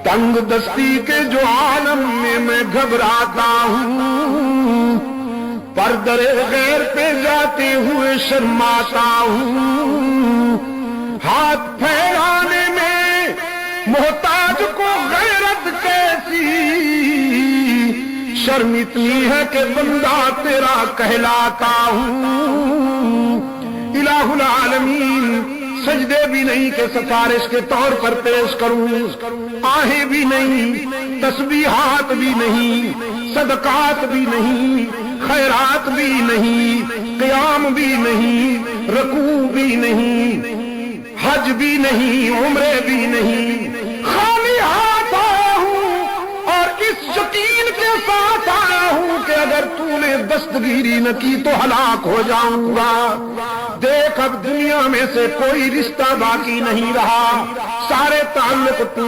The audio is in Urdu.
تنگ دستی کے جو عالم میں گھبراتا ہوں، پر درے غیر پہ جاتے ہوئے شرماتا ہوں، ہاتھ پھیلانے میں محتاج کو غیرت کیسی، شرم اتنی ہے کہ بندہ تیرا کہلاتا ہوں۔ الہ العالمین، سجدے بھی نہیں کہ سفارش کے طور پر پیش کروں، آہیں بھی نہیں، تسبیحات بھی نہیں، صدقات بھی نہیں، خیرات بھی نہیں، قیام بھی نہیں، رکوع بھی نہیں، حج بھی نہیں، عمرے بھی نہیں، خالی ہاتھ آیا ہوں اور اس یقین کے ساتھ آیا ہوں کہ اگر تو نے دستگیری نہ کی تو ہلاک ہو جاؤں گا۔ دیکھ اب دنیا میں سے کوئی رشتہ باقی نہیں رہا، سارے تعلق تو